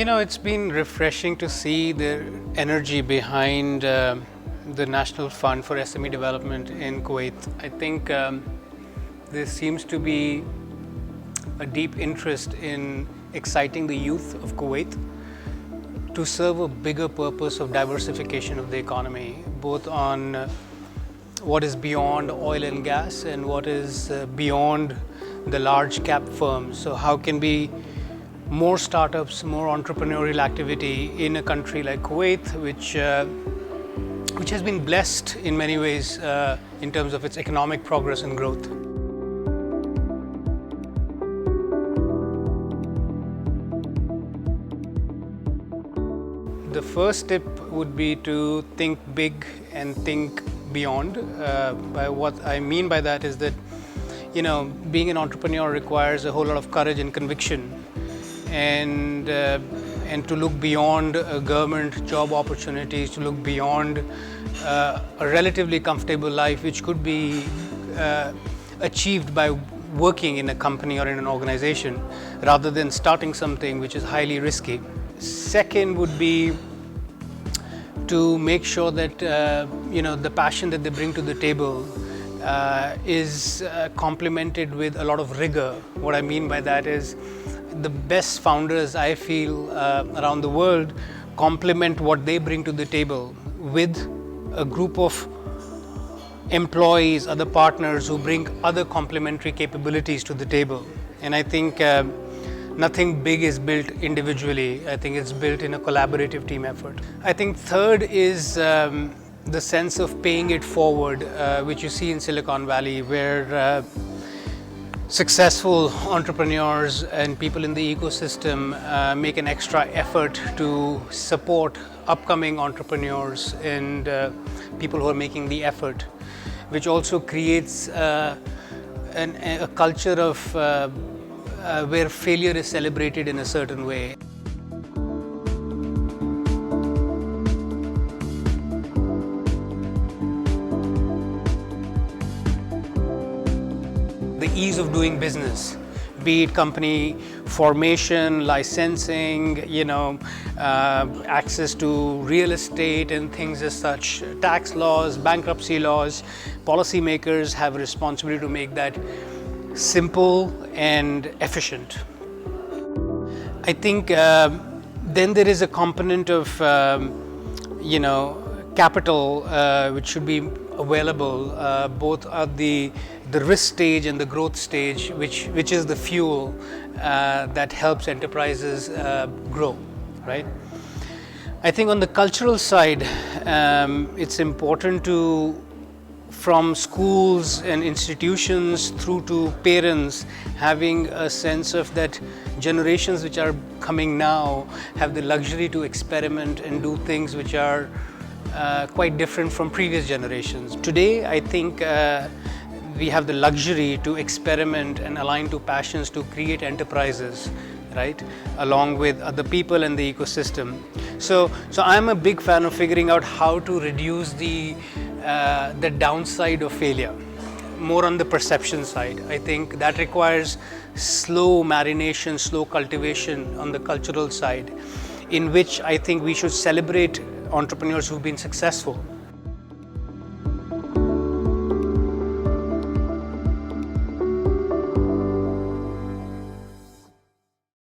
It's been refreshing to see the energy behind the National Fund for SME Development in Kuwait. I think there seems to be a deep interest in exciting the youth of Kuwait to serve a bigger purpose of diversification of the economy, both on what is beyond oil and gas and what is beyond the large cap firms. So how can be more startups, more entrepreneurial activity in a country like Kuwait, which has been blessed in many ways in terms of its economic progress and growth. The first tip would be to think big and think beyond. By what I mean by that is that, being an entrepreneur requires a whole lot of courage and conviction, and to look beyond government job opportunities, to look beyond a relatively comfortable life, which could be achieved by working in a company or in an organization, rather than starting something which is highly risky. Second would be to make sure that the passion that they bring to the table is complemented with a lot of rigor. What I mean by that is the best founders, I feel, around the world complement what they bring to the table with a group of employees, other partners who bring other complementary capabilities to the table. And I think nothing big is built individually. I think it's built in a collaborative team effort. I think third is the sense of paying it forward, which you see in Silicon Valley, where successful entrepreneurs and people in the ecosystem make an extra effort to support upcoming entrepreneurs and people who are making the effort, which also creates a culture of where failure is celebrated in a certain way. The ease of doing business, be it company formation, licensing, access to real estate and things as such, tax laws, bankruptcy laws, policymakers have a responsibility to make that simple and efficient. I think then there is a component of capital which should be available both at the risk stage and the growth stage, which is the fuel that helps enterprises grow, right? I think on the cultural side, it's important to, from schools and institutions through to parents, having a sense of that generations which are coming now have the luxury to experiment and do things which are quite different from previous generations. Today, I think we have the luxury to experiment and align to passions to create enterprises, right, along with other people and the ecosystem. So I'm a big fan of figuring out how to reduce the downside of failure, more on the perception side. I think that requires slow marination, slow cultivation on the cultural side, in which I think we should celebrate entrepreneurs who've been successful.